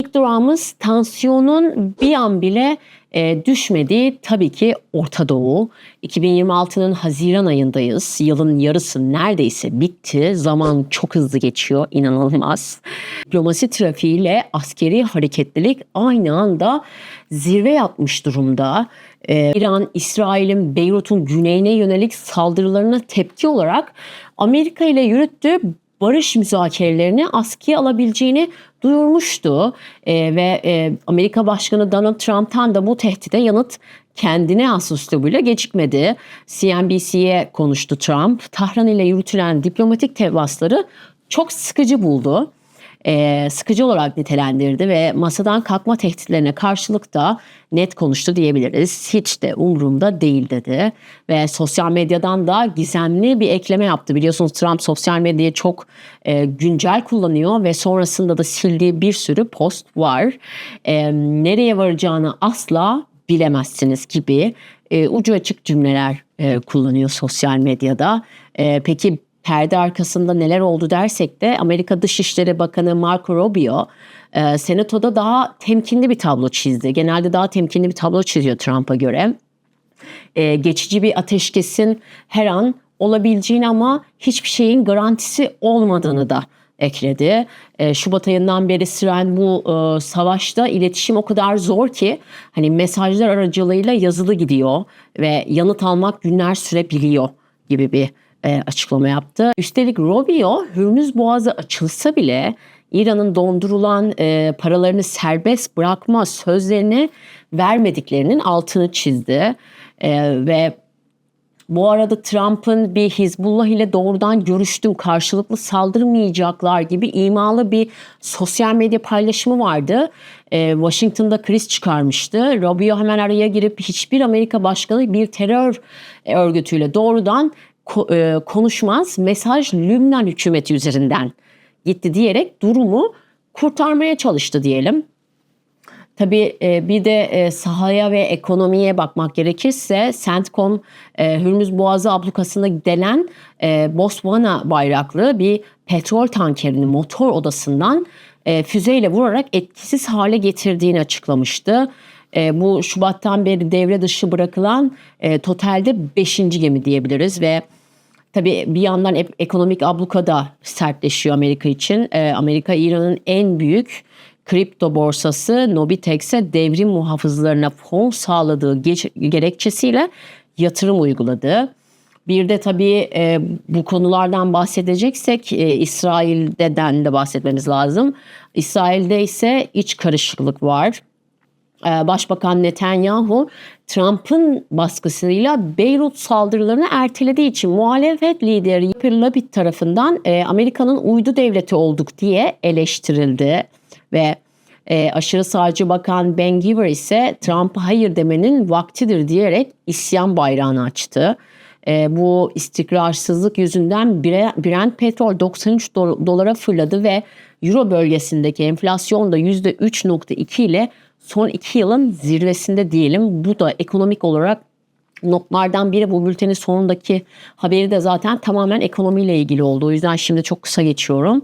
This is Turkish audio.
İlk durağımız tansiyonun bir an bile düşmediği tabii ki Orta Doğu. 2026'nın Haziran ayındayız. Yılın yarısı neredeyse bitti. Zaman çok hızlı geçiyor, inanılmaz. Diplomasi trafiğiyle askeri hareketlilik aynı anda zirve yapmış durumda. İran, İsrail'in Beyrut'un güneyine yönelik saldırılarına tepki olarak Amerika ile yürüttüğü barış müzakerelerini askıya alabileceğini duyurmuştu. Amerika Başkanı Donald Trump'tan da bu tehdide yanıt kendine has üslubuyla gecikmedi. CNBC'ye konuştu Trump. Tahran ile yürütülen diplomatik temasları çok sıkıcı buldu. Sıkıcı olarak nitelendirdi ve masadan kalkma tehditlerine karşılık da net konuştu diyebiliriz. Hiç de umurumda değil dedi ve sosyal medyadan da gizemli bir ekleme yaptı. Biliyorsunuz Trump sosyal medyayı çok güncel kullanıyor ve sonrasında da sildiği bir sürü post var. Nereye varacağını asla bilemezsiniz gibi ucu açık cümleler kullanıyor sosyal medyada. Peki perde arkasında neler oldu dersek de Amerika Dışişleri Bakanı Marco Rubio Senato'da daha temkinli bir tablo çizdi. Genelde daha temkinli bir tablo çiziyor Trump'a göre. Geçici bir ateşkesin her an olabileceğini ama hiçbir şeyin garantisi olmadığını da ekledi. Şubat ayından beri süren bu savaşta iletişim o kadar zor ki hani mesajlar aracılığıyla yazılı gidiyor ve yanıt almak günler sürebiliyor gibi bir açıklama yaptı. Üstelik Rubio Hürmüz Boğazı açılsa bile İran'ın dondurulan paralarını serbest bırakma sözlerini vermediklerinin altını çizdi. Ve bu arada Trump'ın bir Hizbullah ile doğrudan görüştüm, karşılıklı saldırmayacaklar gibi imalı bir sosyal medya paylaşımı vardı. Washington'da kriz çıkarmıştı. Rubio hemen araya girip hiçbir Amerika başkanı bir terör örgütüyle doğrudan konuşmaz, mesaj Lübnan hükümeti üzerinden gitti diyerek durumu kurtarmaya çalıştı diyelim. Tabii bir de sahaya ve ekonomiye bakmak gerekirse CENTCOM Hürmüz Boğazı ablukasında delen Botswana bayraklı bir petrol tankerini motor odasından füzeyle vurarak etkisiz hale getirdiğini açıklamıştı. Bu Şubat'tan beri devre dışı bırakılan totalde 5. gemi diyebiliriz ve tabii bir yandan ekonomik abluka da sertleşiyor Amerika için. Amerika İran'ın en büyük kripto borsası Nobitex'e devrim muhafızlarına fon sağladığı gerekçesiyle yatırım uyguladı. Bir de tabii bu konulardan bahsedeceksek İsrail'den de bahsetmemiz lazım. İsrail'de ise iç karışıklık var. Başbakan Netanyahu Trump'ın baskısıyla Beyrut saldırılarını ertelediği için muhalefet lideri Yair Lapid tarafından Amerika'nın uydu devleti olduk diye eleştirildi ve aşırı sağcı bakan Ben Gvir ise Trump'a hayır demenin vaktidir diyerek isyan bayrağını açtı. Bu istikrarsızlık yüzünden Brent petrol 93 dolara fırladı ve Euro bölgesindeki enflasyon da %3.2 ile son 2 yılın zirvesinde diyelim. Bu da ekonomik olarak notlardan biri. Bu bültenin sonundaki haberi de zaten tamamen ekonomiyle ilgili oldu. O yüzden şimdi çok kısa geçiyorum.